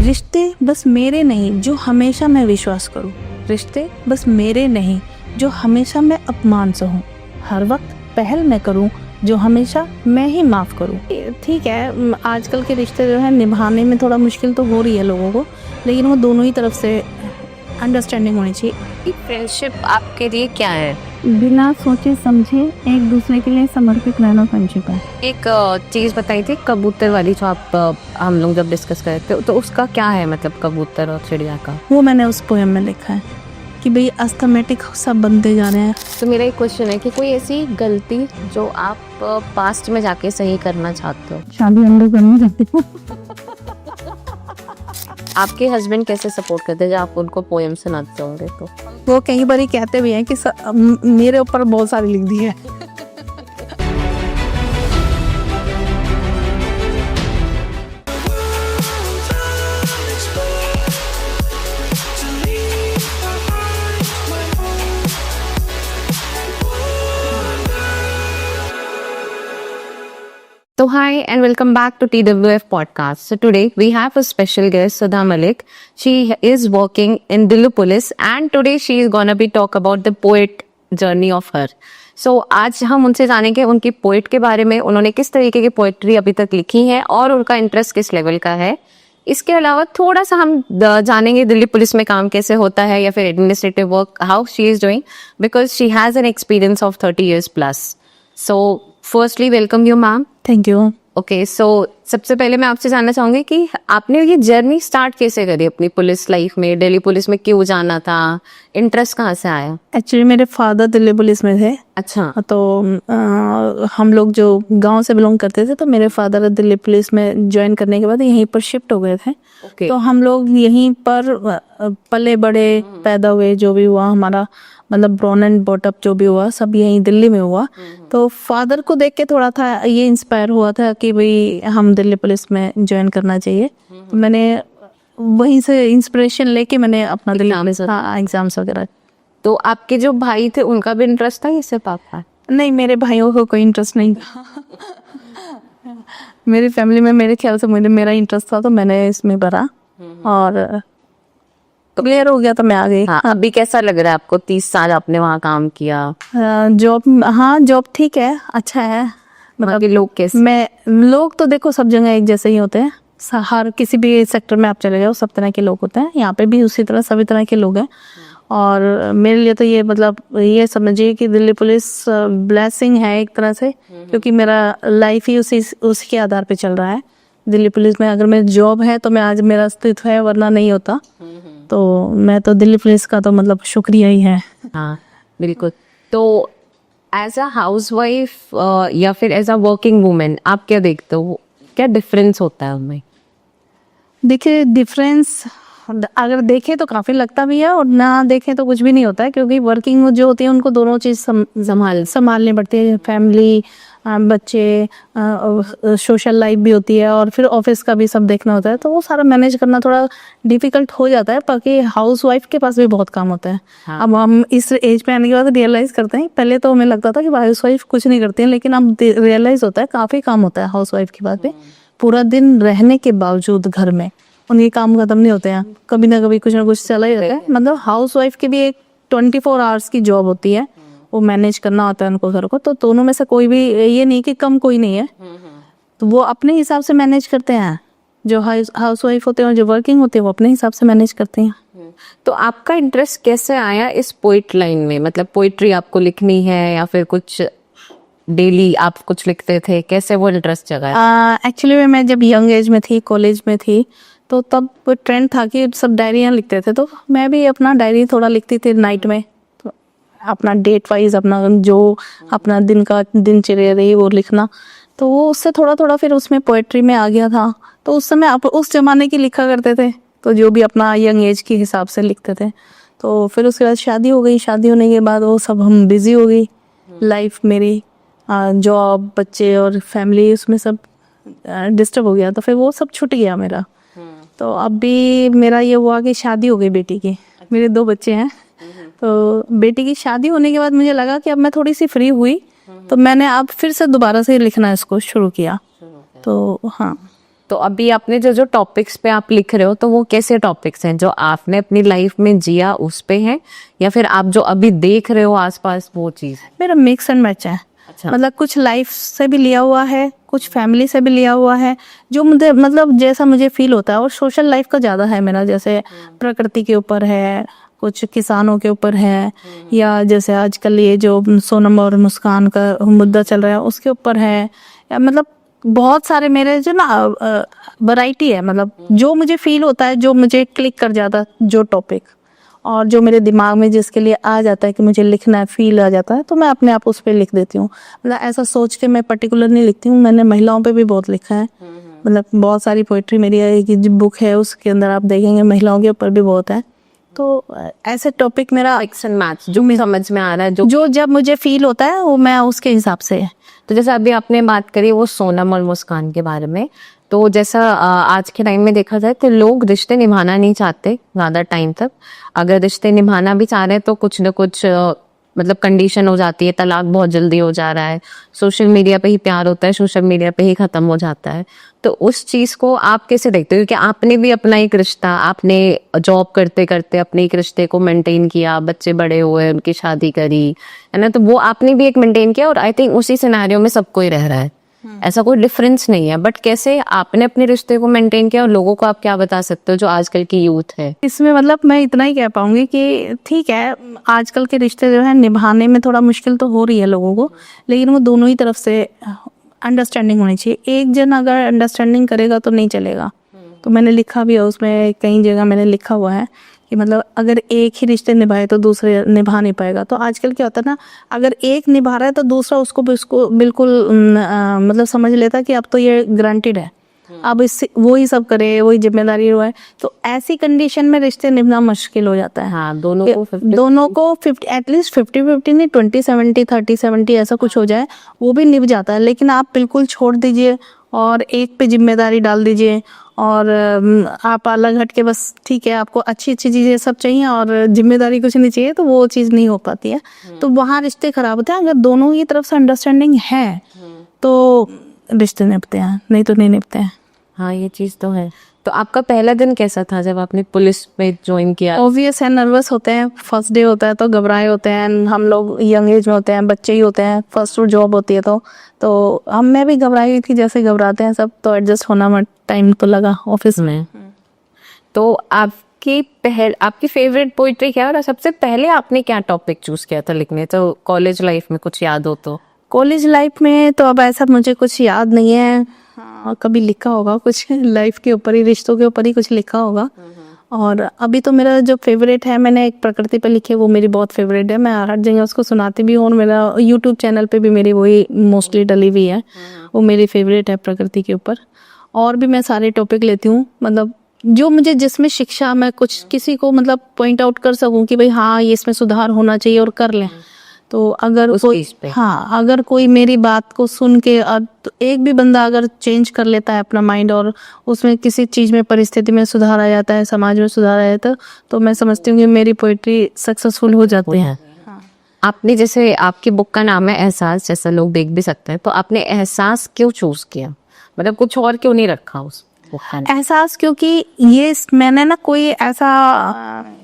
रिश्ते बस मेरे नहीं जो हमेशा मैं विश्वास करूं, रिश्ते बस मेरे नहीं जो हमेशा मैं अपमान सहूं, हर वक्त पहल मैं करूं जो हमेशा मैं ही माफ़ करूं। ठीक है, आजकल के रिश्ते जो है निभाने में थोड़ा मुश्किल तो हो रही है लोगों को, लेकिन वो दोनों ही तरफ से अंडरस्टैंडिंग होनी चाहिए। फ्रेंडशिप आपके लिए क्या है? बिना सोचे समझे एक दूसरे के लिए समर्पित रहना फ्रेंडशिप है। एक चीज़ बताई थी कबूतर वाली जो आप हम लोग जब डिस्कस कर रहे थे, तो उसका क्या है मतलब कबूतर और चिड़िया का? वो मैंने उस पोएम में लिखा है कि भाई अस्थमेटिक सब बनते जा रहे हैं। तो मेरा एक क्वेश्चन है कि कोई ऐसी गलती जो आप पास्ट में जाके सही करना चाहते हो? शादी अंडर करनी चाहती हूँ। आपके हस्बैंड कैसे सपोर्ट करते हैं जब आप उनको पोएम सुनाते होंगे तो? वो कई बार कहते भी हैं कि मेरे ऊपर बहुत सारी लिख दी है। So hi and welcome back to TWF podcast. So today we have a special guest, Sudha Malik. She is working in Delhi Police and today she is gonna be talk about the poet journey of her. So आज हम उनसे जानेंगे उनकी poet के बारे में, उन्होंने किस तरीके की पोएट्री अभी तक लिखी है और उनका इंटरेस्ट किस लेवल का है। इसके अलावा थोड़ा सा हम जानेंगे दिल्ली पुलिस में काम कैसे होता है या फिर administrative work how she is doing because she has an experience of 30 years plus. So firstly welcome you ma'am. Thank you. Okay so सबसे पहले मैं आपसे जानना चाहूंगी कि आपने ये जर्नी स्टार्ट कैसे करी अपनी पुलिस लाइफ में? दिल्ली पुलिस में क्यों जाना था? इंटरेस्ट कहाँ से आया? एक्चुअली मेरे फादर दिल्ली पुलिस में थे। अच्छा। तो हम लोग जो गांव से बिलोंग करते थे तो मेरे फादर दिल्ली पुलिस में ज्वाइन करने के बाद यहीं पर शिफ्ट हो गए थे। ओके। तो हम लोग यहीं पर पले बड़े पैदा हुए, जो भी हुआ हमारा मतलब ब्रॉन एंड बॉटअप जो भी हुआ सब यहीं दिल्ली में हुआ। तो फादर को देख के थोड़ा था ये इंस्पायर हुआ था कि भाई हम दिल्ली पुलिस में ज्वाइन करना चाहिए। तो मैंने वहीं से इंस्पिरेशन लेके मैंने अपना दिल्ली पुलिस एग्जाम्स वगैरह। तो आपके जो भाई थे उनका भी इंटरेस्ट था या सिर्फ आपका? नहीं, मेरे भाइयों को कोई इंटरेस्ट नहीं था। मेरी फैमिली में मेरे ख्याल से मेरा इंटरेस्ट था तो मैंने इसमें भरा और क्लियर हो गया तो मैं आ गई। हाँ, अभी कैसा लग रहा है आपको? 30 साल आपने वहाँ काम किया। जॉब, हाँ जॉब ठीक है, अच्छा है। मतलब कि लोग कैसे? लोग तो देखो सब जगह एक जैसे ही होते हैं, हर किसी भी सेक्टर में आप चले जाओ सब तरह के लोग होते हैं। यहाँ पे भी उसी तरह सभी तरह के लोग हैं। और मेरे लिए तो ये मतलब ये समझिए कि दिल्ली पुलिस ब्लेसिंग है एक तरह से, क्योंकि मेरा लाइफ ही उसी के आधार पे चल रहा है। दिल्ली पुलिस में अगर मेरी जॉब है तो मैं आज मेरा अस्तित्व है, वरना नहीं होता। तो मैं तो दिल्ली पुलिस का तो मतलब शुक्रिया ही है। हाँ बिल्कुल। तो एज अ हाउस वाइफ या फिर एज अ वर्किंग वुमेन आप क्या देखते हो, क्या डिफरेंस होता है उनमें? देखिए डिफरेंस अगर देखें तो काफ़ी लगता भी है और ना देखें तो कुछ भी नहीं होता है, क्योंकि वर्किंग जो होती है उनको दोनों चीज़ संभालनी पड़ती है। फैमिली, बच्चे, सोशल लाइफ भी होती है और फिर ऑफिस का भी सब देखना होता है। तो वो सारा मैनेज करना थोड़ा डिफिकल्ट हो जाता है, बाकी हाउस वाइफ के पास भी बहुत काम होता है। हाँ। अब हम इस एज पे आने के बाद रियलाइज़ करते हैं, पहले तो हमें लगता था कि हाउस वाइफ कुछ नहीं करती है, लेकिन अब रियलाइज़ होता है काफ़ी काम होता है हाउस वाइफ के पास भी। पूरा दिन रहने के बावजूद घर में उनके काम खत्म नहीं होते हैं, कभी ना कभी कुछ ना कुछ चला ही रहता है। मतलब हाउस वाइफ की भी एक 24 आवर्स की जॉब होती है, वो मैनेज करना होता है उनको घर को। तो दोनों में से कोई भी ये नहीं कि कम कोई नहीं है, तो वो अपने हिसाब से मैनेज करते हैं। जो हाउस वाइफ होते हैं, जो वर्किंग होते हैं, वो अपने हिसाब से मैनेज करते हैं। तो आपका इंटरेस्ट कैसे आया इस पोइट लाइन में? मतलब पोइट्री आपको लिखनी है या फिर कुछ डेली आप कुछ लिखते थे, कैसे वो इंटरेस्ट जगा? एक्चुअली मैं जब यंग एज में थी, कॉलेज में थी, तो तब ट्रेंड था कि सब डायरियाँ लिखते थे। तो मैं भी अपना डायरी थोड़ा लिखती थी नाइट में, तो अपना डेट वाइज अपना जो अपना दिन का दिनचर्या रही वो लिखना। तो वो उससे थोड़ा थोड़ा फिर उसमें पोएट्री में आ गया था। तो उस समय आप उस जमाने की लिखा करते थे, तो जो भी अपना यंग एज के हिसाब से लिखते थे। तो फिर उसके बाद शादी हो गई, शादी होने के बाद वो सब हम बिजी हो गई लाइफ मेरी, जॉब, बच्चे और फैमिली, उसमें सब डिस्टर्ब हो गया। तो फिर वो सब छूट गया मेरा। तो अब भी मेरा ये हुआ कि शादी हो गई बेटी की, मेरे 2 बच्चे हैं। तो बेटी की शादी होने के बाद मुझे लगा कि अब मैं थोड़ी सी फ्री हुई, तो मैंने अब फिर से दोबारा से लिखना इसको शुरू किया। तो हाँ, तो अभी आपने जो जो टॉपिक्स पे आप लिख रहे हो तो वो कैसे टॉपिक्स हैं जो आपने अपनी लाइफ में जिया उस पे हैं, या फिर आप जो अभी देख रहे हो आसपास वो चीज? मेरा मिक्स एंड मैच है। अच्छा। मतलब कुछ लाइफ से भी लिया हुआ है, कुछ फैमिली से भी लिया हुआ है, जो मुझे मतलब जैसा मुझे फील होता है। और सोशल लाइफ का ज़्यादा है मेरा, जैसे प्रकृति के ऊपर है, कुछ किसानों के ऊपर है, या जैसे आजकल ये जो सोनम और मुस्कान का मुद्दा चल रहा है उसके ऊपर है, या मतलब बहुत सारे मेरे जो ना वैरायटी है। मतलब जो मुझे फील होता है, जो मुझे क्लिक कर जाता है जो टॉपिक, और जो मेरे दिमाग में जिसके लिए आ जाता है कि मुझे लिखना है, फील आ जाता है, तो मैं अपने आप उस पर लिख देती हूँ। मतलब ऐसा सोच के मैं पर्टिकुलर नहीं लिखती हूँ। मैंने महिलाओं पे भी बहुत लिखा है। मतलब बहुत सारी पोइट्री मेरी है, कि जो बुक है उसके अंदर आप देखेंगे महिलाओं के ऊपर भी बहुत है। तो ऐसे टॉपिक मेरा मिक्स एंड मैच जो भी समझ में आ रहा है, जो जब मुझे फील होता है वो मैं उसके हिसाब से। तो जैसे अभी आपने बात करी वो सोनम और मुस्कान के बारे में, तो जैसा आज के टाइम में देखा जाए तो लोग रिश्ते निभाना नहीं चाहते ज्यादा टाइम तक। अगर रिश्ते निभाना भी चाह रहे हैं तो कुछ न कुछ मतलब कंडीशन हो जाती है, तलाक बहुत जल्दी हो जा रहा है, सोशल मीडिया पे ही प्यार होता है, सोशल मीडिया पे ही खत्म हो जाता है। तो उस चीज को आप कैसे देखते हो? क्योंकि आपने भी अपना एक रिश्ता, आपने जॉब करते करते अपने एक रिश्ते को मेंटेन किया, बच्चे बड़े हुए, उनकी शादी करी, है ना, तो वो आपने भी एक मेंटेन किया, और आई थिंक उसी सिनेरियो में सब कोई रह रहा है। ऐसा कोई डिफरेंस नहीं है, बट कैसे आपने अपने रिश्ते को मेंटेन किया और लोगों को आप क्या बता सकते हो जो आजकल की यूथ है? इसमें मतलब मैं इतना ही कह पाऊंगी कि ठीक है, आजकल के रिश्ते जो है निभाने में थोड़ा मुश्किल तो हो रही है लोगों को, लेकिन वो दोनों ही तरफ से अंडरस्टैंडिंग होनी चाहिए। एक जन अगर अंडरस्टैंडिंग करेगा तो नहीं चलेगा। तो मैंने लिखा भी है उसमें, कई जगह मैंने लिखा हुआ है कि मतलब अगर एक ही रिश्ते निभाए तो दूसरे निभा नहीं पाएगा। तो आजकल क्या होता है ना, अगर एक निभा रहा है तो दूसरा उसको बिल्कुल मतलब समझ लेता है कि अब तो ये ग्रांटेड है, अब इससे वो ही सब करे, वही जिम्मेदारी है। तो ऐसी कंडीशन में रिश्ते निभना मुश्किल हो जाता है। हाँ, दोनों को 50 एटलीस्ट 50-50 नहीं, 20-70 30-70 ऐसा कुछ हो जाए, वो भी निभ जाता है। लेकिन आप बिल्कुल छोड़ दीजिए और एक पे जिम्मेदारी डाल दीजिए, और आप अलग हट के बस ठीक है आपको अच्छी अच्छी चीज़ें सब चाहिए और जिम्मेदारी कुछ नहीं चाहिए, तो वो चीज़ नहीं हो पाती है। तो वहाँ रिश्ते खराब होते हैं। अगर दोनों की तरफ से अंडरस्टैंडिंग है तो रिश्ते निभते हैं, नहीं तो नहीं निभते हैं। हाँ, ये चीज तो है। तो आपका पहला दिन कैसा था जब आपने पुलिस में ज्वाइन किया? ऑब्वियस है, नर्वस होते हैं। फर्स्ट डे होता है तो घबराए होते हैं। हम लोग यंग एज में होते हैं, बच्चे ही होते हैं, फर्स्ट जॉब होती है तो हम मैं भी घबराई हुई थी, जैसे घबराते हैं सब। तो एडजस्ट होना टाइम तो लगा ऑफिस में। तो आपकी फेवरेट पोइट्री क्या है, और सबसे पहले आपने क्या टॉपिक चूज किया था लिखने? तो कॉलेज लाइफ में कुछ याद हो तो? कॉलेज लाइफ में तो अब ऐसा मुझे कुछ याद नहीं है। हाँ, कभी लिखा होगा कुछ लाइफ के ऊपर ही, रिश्तों के ऊपर ही कुछ लिखा होगा। और अभी तो मेरा जो फेवरेट है, मैंने एक प्रकृति पे लिखी है, वो मेरी बहुत फेवरेट है। मैं हर जगह उसको सुनाती भी हूँ, और मेरा यूट्यूब चैनल पे भी मेरी वही मोस्टली डली हुई है। वो मेरी फेवरेट है प्रकृति के ऊपर। और भी मैं सारे टॉपिक लेती हूँ, मतलब जो मुझे जिसमें शिक्षा, मैं कुछ किसी को मतलब पॉइंट आउट कर सकूँ कि भाई हाँ ये इसमें सुधार होना चाहिए, और कर लें। तो अगर अगर कोई मेरी बात को सुन के तो एक भी बंदा अगर चेंज कर लेता है अपना माइंड, और उसमें किसी चीज में, परिस्थिति में सुधार आ जाता है, समाज में सुधार आ जाता है, तो मैं समझती हूँ कि मेरी पोइट्री सक्सेसफुल हो जाती है। आपने, जैसे आपकी बुक का नाम है एहसास, जैसा लोग देख भी सकते हैं, तो आपने एहसास क्यों चूज किया? मतलब कुछ और क्यों नहीं रखा उस बुक का नाम? एहसास, क्योंकि ये मैंने ना कोई ऐसा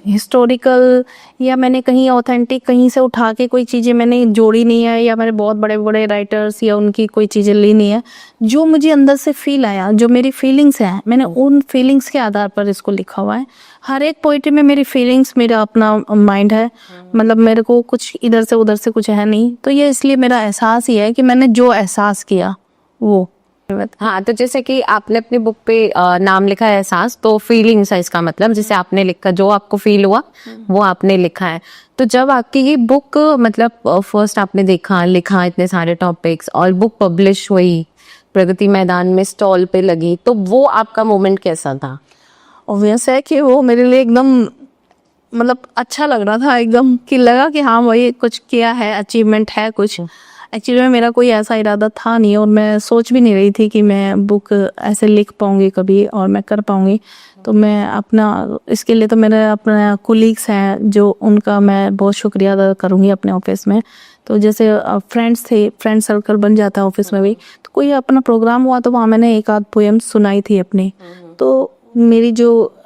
हिस्टोरिकल या मैंने कहीं ऑथेंटिक कहीं से उठा के कोई चीज़ें मैंने जोड़ी नहीं है, या मैंने बहुत बड़े बड़े राइटर्स या उनकी कोई चीज़ें ली नहीं है। जो मुझे अंदर से फील आया, जो मेरी फीलिंग्स हैं, मैंने उन फीलिंग्स के आधार पर इसको लिखा हुआ है। हर एक पोइट्री में मेरी फीलिंग्स, मेरा अपना माइंड है। मतलब मेरे को कुछ इधर से उधर से कुछ है नहीं। तो ये इसलिए मेरा एहसास ही है कि मैंने जो एहसास किया वो। हाँ, तो जैसे कि आपने अपनी बुक पे नाम लिखा है एहसास, तो फीलिंग्स है इसका मतलब। जैसे आपने लिखा, जो आपको फील हुआ वो आपने लिखा है। तो जब आपकी ये बुक मतलब फर्स्ट आपने लिखा इतने सारे टॉपिक्स, और बुक पब्लिश हुई, प्रगति मैदान में स्टॉल पे लगी, तो वो आपका मोमेंट कैसा था? ऑब्वियस है कि वो मेरे लिए एकदम मतलब अच्छा लग रहा था, एकदम कि लगा कि हाँ वही कुछ किया है, अचीवमेंट है कुछ। एक्चुअली में मेरा कोई ऐसा इरादा था नहीं, और मैं सोच भी नहीं रही थी कि मैं बुक ऐसे लिख पाऊंगी कभी और मैं कर पाऊंगी। तो मैं अपना इसके लिए तो मेरे अपने कोलीग्स हैं जो उनका मैं बहुत शुक्रिया अदा करूँगी अपने ऑफिस में। तो जैसे फ्रेंड्स थे, फ्रेंड सर्कल बन जाता है ऑफिस में भी, तो कोई अपना प्रोग्राम हुआ तो वहाँ मैंने एक आध पोएम सुनाई थी अपनी। तो मेरी जो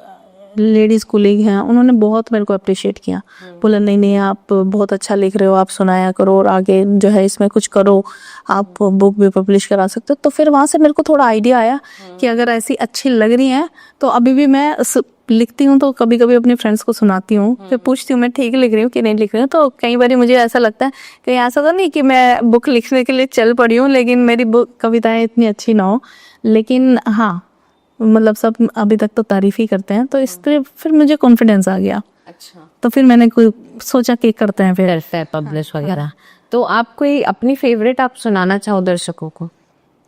लेडीज़ कोलीग हैं उन्होंने बहुत मेरे को अप्रिशिएट किया, बोला नहीं नहीं आप बहुत अच्छा लिख रहे हो, आप सुनाया करो और आगे जो है इसमें कुछ करो, आप बुक भी पब्लिश करा सकते हो। तो फिर वहाँ से मेरे को थोड़ा आइडिया आया कि अगर ऐसी अच्छी लग रही हैं तो अभी भी मैं लिखती हूँ तो कभी कभी अपने फ्रेंड्स को सुनाती हूँ, फिर पूछती हूँ मैं ठीक लिख रही हूँ कि नहीं लिख रही हूँ। तो कई बार मुझे ऐसा लगता है कि ऐसा तो नहीं कि मैं बुक लिखने के लिए चल पड़ी हूँ लेकिन मेरी बुक कविताएं इतनी अच्छी ना हो, लेकिन हाँ मतलब सब अभी तक तो तारीफ ही करते हैं, तो इसलिए फिर मुझे कॉन्फिडेंस आ गया। अच्छा, तो फिर मैंने कोई सोचा कि करते हैं फिर। करते हैं पब्लिश वगैरह। तो आप कोई अपनी फेवरेट आप सुनाना चाहो दर्शकों को?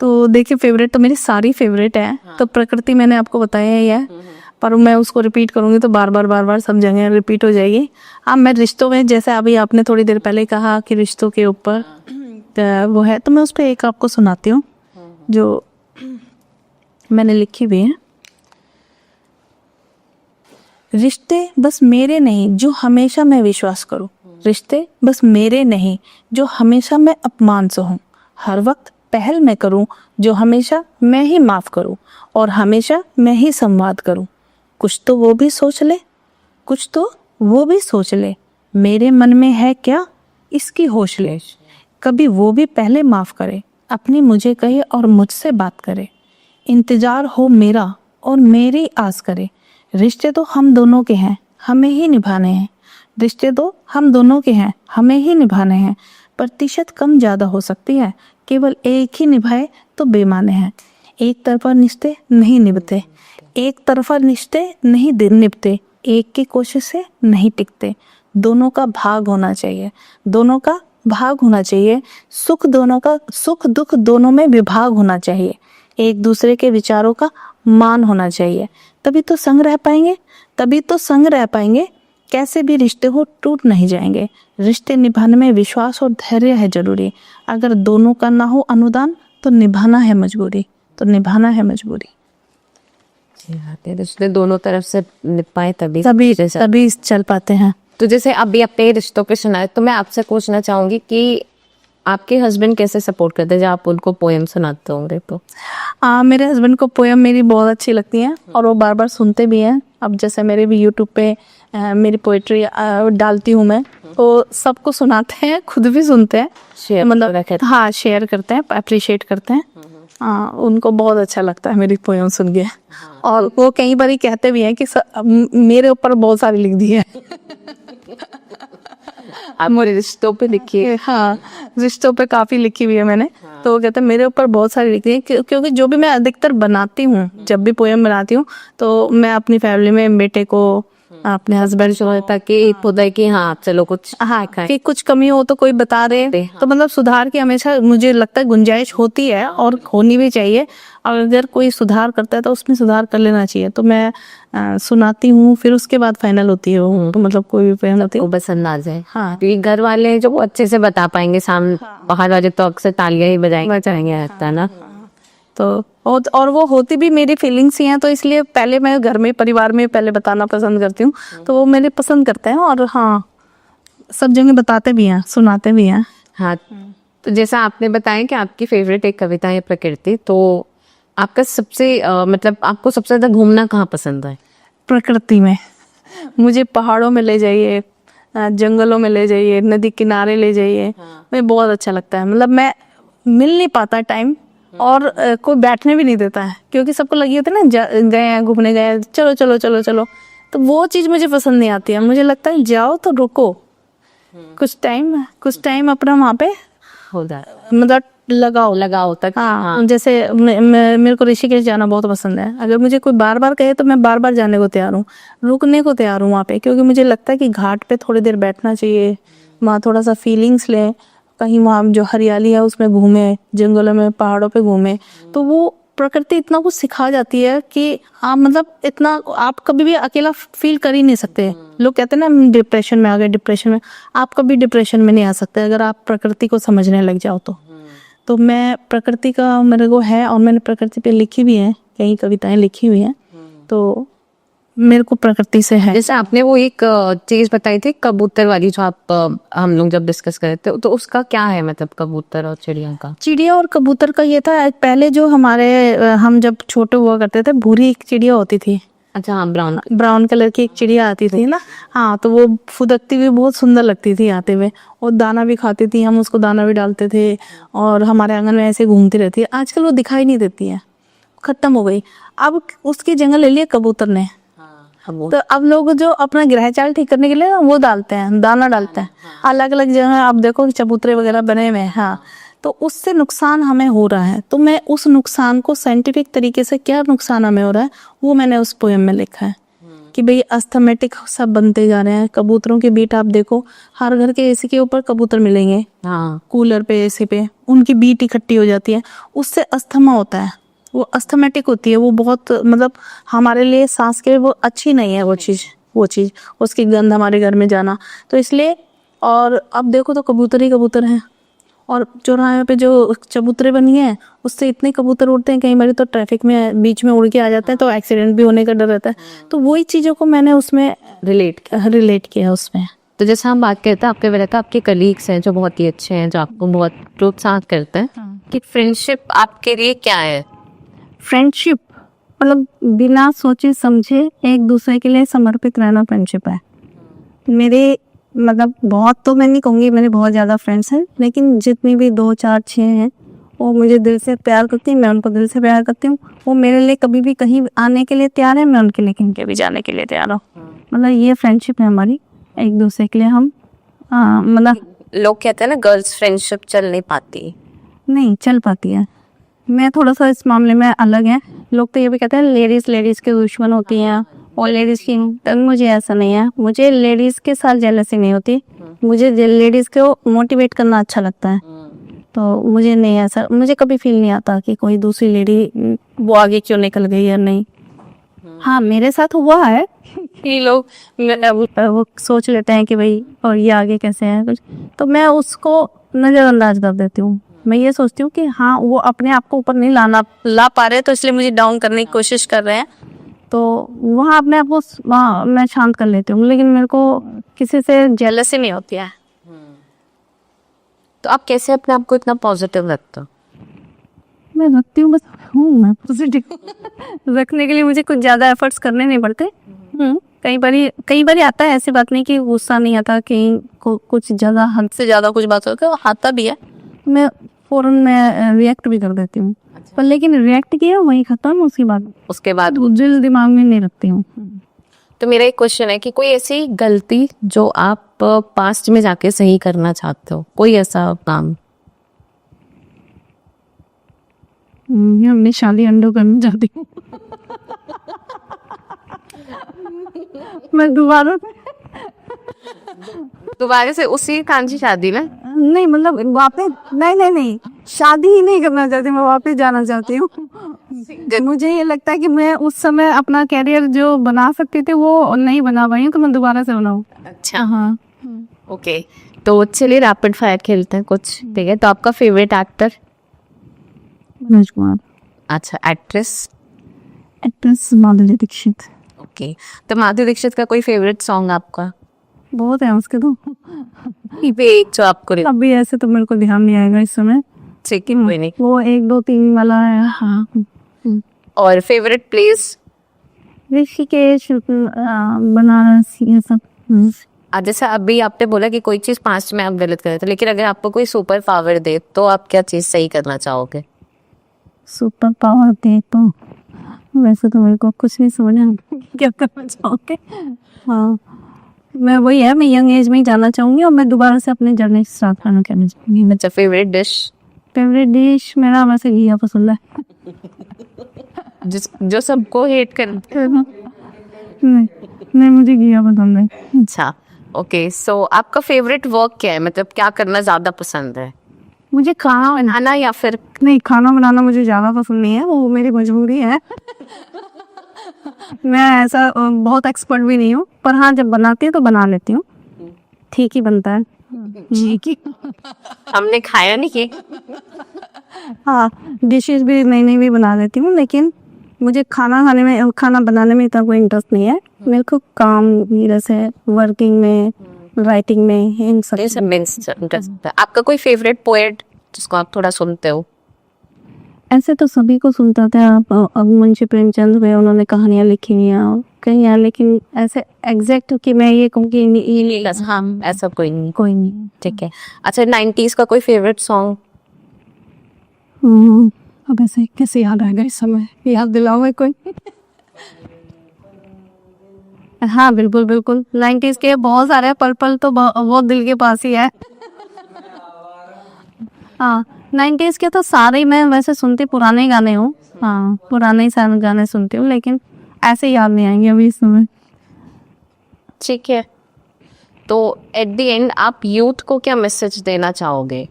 तो देखिए फेवरेट तो मेरी सारी फेवरेट है। तो प्रकृति मैंने आपको बताया ही है, पर मैं उसको रिपीट करूंगी तो बार बार सब जगह रिपीट हो जाएगी। हाँ मैं रिश्तों में, जैसे अभी आपने थोड़ी देर पहले कहा कि रिश्तों के ऊपर वो है, तो मैं उस पर एक आपको सुनाती हूँ जो मैंने लिखी हुई है। रिश्ते बस मेरे नहीं जो हमेशा मैं विश्वास करूं, रिश्ते बस मेरे नहीं जो हमेशा मैं अपमान सहूं, हर वक्त पहल मैं करूं जो हमेशा मैं ही माफ करूं और हमेशा मैं ही संवाद करूं। कुछ तो वो भी सोच ले, कुछ तो वो भी सोच ले, मेरे मन में है क्या इसकी होश ले। कभी वो भी पहले माफ करे, अपनी मुझे कहे और मुझसे बात करे, इंतजार हो मेरा और मेरी आस करे। रिश्ते तो हम दोनों के हैं, हमें ही निभाने हैं, रिश्ते तो हम दोनों के हैं, हमें ही निभाने हैं। प्रतिशत कम ज़्यादा हो सकती है, केवल एक ही निभाए तो बेमाने हैं। एक तरफा रिश्ते नहीं निभते, एक तरफा रिश्ते नहीं निभते, एक की कोशिश से नहीं टिकते। दोनों का भाग होना चाहिए, दोनों का भाग होना चाहिए, सुख दोनों का, सुख दुख दोनों में विभाग होना चाहिए। एक दूसरे के विचारों का मान होना चाहिए, तभी तो संग रह पाएंगे, तभी तो संग रह पाएंगे। कैसे भी रिश्ते हो टूट नहीं जाएंगे, रिश्ते निभाने में विश्वास और धैर्य है जरूरी। अगर दोनों का ना हो अनुदान तो निभाना है मजबूरी, तो निभाना है मजबूरी। रिश्ते दोनों तरफ से निभ पाए तभी तभी चल पाते हैं। तो जैसे अभी अपने रिश्तों पे सुनाए, तो मैं आपसे पूछना चाहूंगी कि आपके हस्बैंड कैसे सपोर्ट करते हैं जब आप उनको पोएम सुनाते होंगे? तो मेरे हस्बैंड को पोएम मेरी बहुत अच्छी लगती हैं और वो बार बार सुनते भी हैं। अब जैसे मेरे भी यूट्यूब पे मेरी पोइट्री डालती हूँ मैं, तो सबको सुनाते हैं, खुद भी सुनते हैं, शेयर मतलब हाँ शेयर करते हैं, अप्रिशिएट करते हैं। उनको बहुत अच्छा लगता है मेरी पोएम सुन के, और वो कई बार कहते भी हैं कि मेरे ऊपर बहुत सारी लिख दी है। आप मेरे रिश्तों पे लिखिए। हाँ रिश्तों पे काफी लिखी हुई है मैंने। तो वो कहते हैं मेरे ऊपर बहुत सारी लिखी है, क्योंकि जो भी मैं अधिकतर बनाती हूँ, जब भी पोएम बनाती हूँ तो मैं अपनी फैमिली में बेटे को, अपने हस्बैंड को, ताकि खुदा है कि हाँ चलो कुछ हाँ कि कुछ कमी हो तो कोई बता रहे, तो मतलब सुधार की हमेशा मुझे लगता है गुंजाइश होती है और होनी भी चाहिए। और अगर कोई सुधार करता है तो उसमें सुधार कर लेना चाहिए। तो मैं सुनाती हूँ, फिर उसके बाद फाइनल होती है वो, तो मतलब कोई भी फाइनल होती है वो बस अंदाज है। हाँ क्योंकि घर वाले हैं जो वो अच्छे से बता पाएंगे, सामने बाहर वाले तो अक्सर तालियां ही बजाएंगे रहता है ना। तो और वो होती भी मेरी फीलिंग्स ही हैं, तो इसलिए पहले मैं घर में परिवार में पहले बताना पसंद करती हूँ, तो वो मेरे पसंद करते हैं और हाँ सब जगह बताते भी हैं, सुनाते भी हैं। हाँ, तो जैसा आपने बताया कि आपकी फेवरेट एक कविता है प्रकृति, तो आपका सबसे मतलब आपको सबसे ज्यादा घूमना कहाँ पसंद है? प्रकृति में, मुझे पहाड़ों में ले जाइए, जंगलों में ले जाइए, नदी किनारे ले जाइए, मुझे बहुत अच्छा लगता है। मतलब मैं मिल नहीं पाता टाइम, और कोई बैठने भी नहीं देता है, क्योंकि सबको लगी होती है ना गए हैं घूमने गए हैं, चलो चलो चलो चलो, तो वो चीज़ मुझे पसंद नहीं आती है। मुझे लगता है जाओ तो रुको कुछ टाइम अपना वहाँ पे हो जाता, मतलब लगाओ तक। हाँ जैसे मेरे को ऋषिकेश जाना बहुत पसंद है। अगर मुझे कोई बार बार कहे तो मैं बार बार जाने को तैयार हूँ, रुकने को तैयार हूँ वहाँ पे, क्योंकि मुझे लगता है कि घाट पे थोड़ी देर बैठना चाहिए, वहाँ थोड़ा सा फीलिंग्स लें, कहीं वहाँ जो हरियाली है उसमें घूमे, जंगलों में पहाड़ों पे घूमे। तो वो प्रकृति इतना कुछ सिखा जाती है कि आप मतलब इतना आप कभी भी अकेला फील कर ही नहीं सकते। लोग कहते हैं ना डिप्रेशन में आ गए, डिप्रेशन में, आप कभी डिप्रेशन में नहीं आ सकते अगर आप प्रकृति को समझने लग जाओ तो मैं प्रकृति का मेरे को है, और मैंने प्रकृति पे लिखी भी है, कई कविताएं लिखी हुई हैं। तो मेरे को प्रकृति से है। जैसे आपने वो एक चीज बताई थी कबूतर वाली, जो आप हम लोग जब डिस्कस कर रहे थे, तो उसका क्या है मतलब कबूतर और चिड़िया का? चिड़िया और कबूतर का ये था, पहले जो हमारे हम जब छोटे हुआ करते थे, भूरी एक चिड़िया होती थी, अच्छा हाँ, ब्राउन। ब्राउन कलर की एक चिड़िया आती थी ना। हाँ, तो वो फुदकती हुई बहुत सुंदर लगती थी आते हुए, और दाना भी खाती थी, हम उसको दाना भी डालते थे, और हमारे आंगन में ऐसे घूमती रहती है। आजकल वो दिखाई नहीं देती है, खत्म हो गई। अब उसकी जगह ले लिया कबूतर ने। तो अब लोग जो अपना ग्रह चाल ठीक करने के लिए वो डालते हैं, दाना डालते हैं अलग अलग जगह। आप देखो चबूतरे वगैरह बने हुए हैं। हाँ, तो उससे नुकसान हमें हो रहा है। तो मैं उस नुकसान को साइंटिफिक तरीके से, क्या नुकसान हमें हो रहा है, वो मैंने उस पोएम में लिखा है कि भाई अस्थमेटिक सब बनते जा रहे हैं। कबूतरों के बीट आप देखो, हर घर के एसी के ऊपर कबूतर मिलेंगे, हाँ, कूलर पे, एसी पे, उनकी बीट इकट्ठी हो जाती है, उससे अस्थमा होता है, वो अस्थमेटिक होती है। वो बहुत मतलब हमारे लिए सांस के लिए वो अच्छी नहीं है, वो चीज़ उसकी गंध हमारे घर में जाना। तो इसलिए, और अब देखो तो कबूतर ही कबूतर हैं, और चौराहे पे जो चबूतरे बनी है उससे इतने कबूतर उड़ते हैं, कई बार तो ट्रैफिक में बीच में उड़ के आ जाते हैं, तो एक्सीडेंट भी होने का डर रहता है। तो वही चीज़ों को मैंने उसमें रिलेट किया उसमें। तो जैसे हम बात करते हैं, आपके वजह तो आपके कलीग्स हैं जो बहुत ही अच्छे हैं, जो आपको बहुत प्रोत्साहित करते हैं, कि फ्रेंडशिप आपके लिए क्या है? फ्रेंडशिप मतलब बिना सोचे समझे एक दूसरे के लिए समर्पित रहना फ्रेंडशिप है। मेरे मतलब बहुत तो मैं नहीं कहूँगी मेरे बहुत ज़्यादा फ्रेंड्स हैं, लेकिन जितनी भी 2 4 6 हैं वो मुझे दिल से प्यार करती हैं, मैं उनको दिल से प्यार करती हूँ। वो मेरे लिए कभी भी कहीं आने के लिए तैयार है, मैं उनके लिए कहीं के भी जाने के लिए तैयार हूँ। मतलब ये फ्रेंडशिप है हमारी, एक दूसरे के लिए हम मतलब लोग कहते हैं ना गर्ल्स फ्रेंडशिप चल नहीं पाती। नहीं चल पाती है। मैं थोड़ा सा इस मामले में अलग है। लोग तो ये भी कहते हैं लेडीज़ के दुश्मन होती हैं और लेडीज़ की, तो मुझे ऐसा नहीं है। मुझे लेडीज़ के साथ जेलसी नहीं होती, मुझे लेडीज़ को मोटिवेट करना अच्छा लगता है। तो मुझे नहीं ऐसा, मुझे कभी फील नहीं आता कि कोई दूसरी लेडी वो आगे क्यों निकल गई या नहीं। हाँ, मेरे साथ हुआ है कि लोग वो सोच लेते हैं कि भाई और ये आगे कैसे है कुछ, तो मैं उसको नज़रअंदाज कर देती हूँ। मैं ये सोचती हूँ कि हाँ वो अपने आप को ऊपर नहीं ला पा रहे, तो इसलिए मुझे डाउन करने की कोशिश कर रहे हैं, तो वहाँ अपने आप को मैं शांत कर लेती हूँ। लेकिन मेरे को किसी से जेलसी नहीं होती है। तो आप कैसे अपने आप को इतना पॉजिटिव रखते हो? मैं रखती हूँ, बस हूँ मैं पॉजिटिव रखने के लिए मुझे कुछ ज़्यादा एफर्ट्स करने नहीं पड़ते। कई बार आता है, ऐसी बात नहीं कि गुस्सा नहीं आता, कि कुछ ज़्यादा हद से ज़्यादा कुछ बात होती है, आता भी है, मैं फ़ौरन मैं रिएक्ट भी कर देती हूँ। पर लेकिन रिएक्ट किया वही खत्म, उसके बाद दिल दिमाग में नहीं रखती हूँ। तो मेरा एक क्वेश्चन है कि कोई ऐसी गलती जो आप पास्ट में जाके सही करना चाहते हो, कोई ऐसा काम? हमने शादी अंडो करना चाहती हूँ। मैं दोबारा से उसी कांची शादी में? नहीं, मतलब वापस नहीं शादी ही नहीं करना चाहती, मैं वापस जाना चाहती हूँ। मुझे ये लगता है कि मैं उस समय अपना कैरियर जो बना सकती थी वो नहीं बना पाई हूँ, तो मैं दोबारा से बनाऊँ। अच्छा, हाँ, ओके। तो चलिए रैपिड फायर खेलते हैं कुछ, ठीक है? तो आपका फेवरेट एक्टर? मनोज कुमार। अच्छा, actress? Actress Madhuri Dixit. Okay. तो माधुरी दीक्षित का कोई फेवरेट सॉन्ग आपका? बहुत है उसके तो, एक जो आपको अभी ऐसे तो मेरे को ध्यान नहीं आएगा इस समय। ठीक है, कोई नहीं। वो 1 2 3 वाला है। हाँ। और फेवरेट प्लेस? ऋषिकेश, बनारस, ये सब। जैसे अभी आपने बोला कि कोई चीज पास्ट में आप गलत कर रहे थे, लेकिन अगर आपको कोई सुपर पावर दे तो आप क्या चीज सही करना चाहोगे? सुपर पावर दे तो वैसे तो मेरे को कुछ नहीं समझ आया क्या करना चाहोगे। हाँ, मैं वही है, मैं यंग एज में ही जाना चाहूंगी, और मैं दोबारा से अपने जर्नी स्टार्ट करना चाहूंगी। अच्छा, फेवरेट डिश? मेरा वैसे घिया पसंद है। जो सबको हेट करते हैं। नहीं, मुझे घिया पसंद है। अच्छा, ओके। सो आपका फेवरेट वर्क क्या है, मतलब क्या करना ज्यादा पसंद है? मुझे खाना बनाना या फिर? नहीं, खाना बनाना मुझे ज़्यादा पसंद नहीं है, वो मेरी मजबूरी है। मैं ऐसा बहुत एक्सपर्ट भी नहीं हूँ, पर हाँ जब बनाती हूँ तो बना लेती हूँ, ठीक ही बनता है। ठीक ही। हमने खाया नहीं कि। हाँ, डिशेस भी नई नई भी बना लेती हूँ, लेकिन मुझे खाना बनाने में इतना कोई इंटरेस्ट नहीं है। मेरे को काम जैसे वर्किंग में, राइटिंग में, इन सब ये सब मीन्स आपका कोई फेवरेट पोएट जिसको आप थोड़ा सुनते हो? ऐसे तो सभी को सुनता था। अब मुंशी प्रेमचंद हुए, उन्होंने कहानियाँ लिखी हुई हैं कहीं हैं, लेकिन ऐसे एग्जैक्ट कि मैं ये कहूँ कि ये नहीं, हाँ, ऐसा कोई नहीं। कोई नहीं। ठीक है। अच्छा, 90s का कोई फेवरेट सॉन्ग? अब ऐसे कैसे याद आएगा इस समय, याद दिलाओ है कोई। हाँ बिल्कुल बिल्कुल, 90s के बहुत सारे हैं। पर्पल तो बहुत दिल के पास ही है। हाँ 90s के तो सारे ही मैं वैसे सुनती पुराने गाने हूँ। हाँ पुराने ही सारे गाने सुनती हूँ, लेकिन ऐसे याद नहीं आएंगे अभी इस समय। ठीक है। तो एट द एंड आप यूथ को क्या मैसेज देना चाहोगे?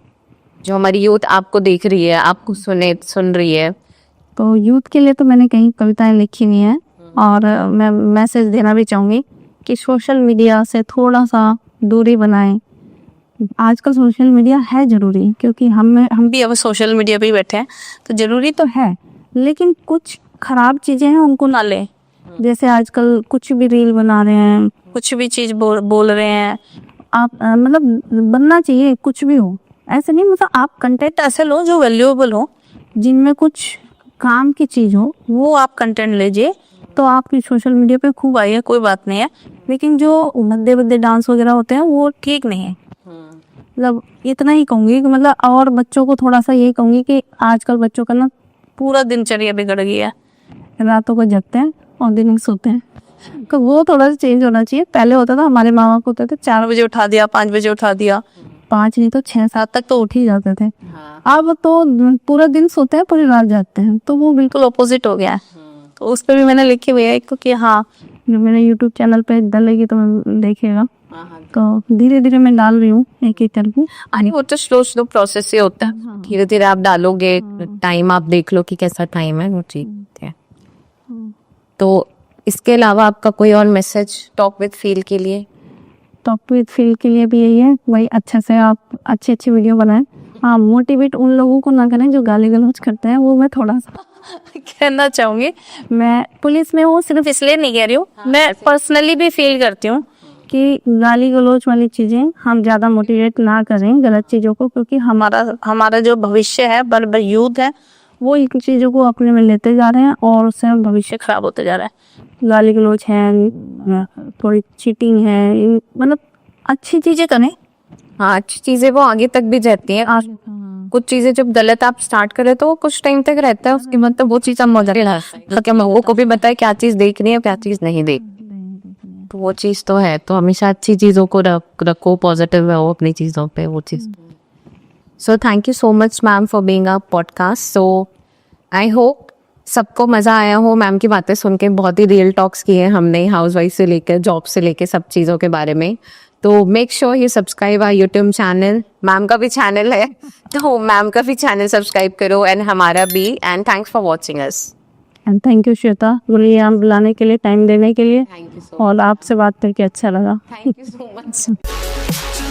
जो हमारी यूथ आपको देख रही है, आपको सुन रही है। तो यूथ के लिए तो मैंने कई कविताएं लिखी हुई हैं, और मैं मैसेज देना भी चाहूँगी कि सोशल मीडिया से थोड़ा सा दूरी बनाएं। आजकल सोशल मीडिया है ज़रूरी, क्योंकि हम भी अब सोशल मीडिया पे ही बैठे हैं, तो ज़रूरी तो है, लेकिन कुछ ख़राब चीज़ें हैं उनको ना लें। जैसे आजकल कुछ भी रील बना रहे हैं, कुछ भी चीज़ बोल रहे हैं। आप मतलब बनना चाहिए कुछ भी हो, ऐसे नहीं, मतलब आप कंटेंट ऐसे लो जो वैल्यूएबल हो, जिनमें कुछ काम की चीज़ हो, वो आप कंटेंट लीजिए। तो आपकी सोशल मीडिया पे खूब आई है, कोई बात नहीं है, लेकिन जो भद्दे डांस वगैरह होते हैं वो ठीक नहीं है। मतलब इतना ही कहूँगी कि मतलब, और बच्चों को थोड़ा सा यही कहूँगी कि आजकल बच्चों का ना पूरा दिनचर्या बिगड़ गई है। रातों को जगते हैं और दिन में सोते हैं, तो वो थोड़ा सा चेंज होना चाहिए। पहले होता था, हमारे माँ बाप होते थे 4 बजे उठा दिया, 5 बजे उठा दिया, 5 नहीं तो 6-7 तक तो उठ ही जाते थे। अब तो पूरा दिन सोते हैं, पूरी रात जागते हैं, तो वो बिल्कुल अपोजिट हो गया है। तो उस पर भी मैंने लिखी हुई है एक, तो कि हाँ जो मेरे यूट्यूब चैनल पे डालेगी तो देखिएगा। तो धीरे धीरे मैं डाल रही हूँ एक एक करके। अरे वो तो स्लो प्रोसेस से होता है, धीरे धीरे आप डालोगे, टाइम आप देख लो कि कैसा टाइम है, वो ठीक है। तो इसके अलावा आपका कोई और मैसेज टॉक विद फील के लिए? टॉक विद फील के लिए भी यही है, वही अच्छे से आप अच्छी वीडियो बनाएं। हाँ मोटिवेट उन लोगों को ना करें जो गाली गलौज करते हैं, वो मैं थोड़ा सा कहना चाहूँगी। मैं पुलिस में हूँ सिर्फ इसलिए नहीं कह रही हूँ, मैं पर्सनली भी फील करती हूँ कि गाली गलौज वाली चीज़ें हम ज़्यादा मोटिवेट ना करें गलत चीज़ों को, क्योंकि हमारा जो भविष्य है, यूथ है, वो इन चीज़ों को अपने में लेते जा रहे हैं और उससे भविष्य खराब होते जा रहा है। गाली गलौज है, थोड़ी चीटिंग है, मतलब अच्छी चीज़ें करें। हाँ, अच्छी चीजें वो आगे तक भी रहती हैं। कुछ चीजें जब गलत आप स्टार्ट करें तो वो कुछ टाइम तक रहता है, उसके बाद तो वो चीज हम मजा क्या लोगों को भी बताए क्या चीज देखनी है क्या चीज नहीं देख, तो वो चीज तो है। तो हमेशा अच्छी चीजों को रखो, पॉजिटिव रहो अपनी चीजों पे, वो चीज। So thank you so much ma'am for being a podcast. So I hope सबको मजा आया हो। मैम की बातें सुन के बहुत ही रियल टॉक्स किए हैं हमने, हाउसवाइफ से लेकर जॉब से लेकर सब चीज़ों के बारे में। तो make sure you subscribe our YouTube channel. Ma'am का भी चैनल है, तो मैम का भी चैनल सब्सक्राइब करो, एंड हमारा भी। And thanks for watching us. And thank you Shweta, मुझे यहाँ बुलाने के लिए, टाइम देने के लिए, थैंक यू सो और आपसे बात करके अच्छा लगा। Thank you so much.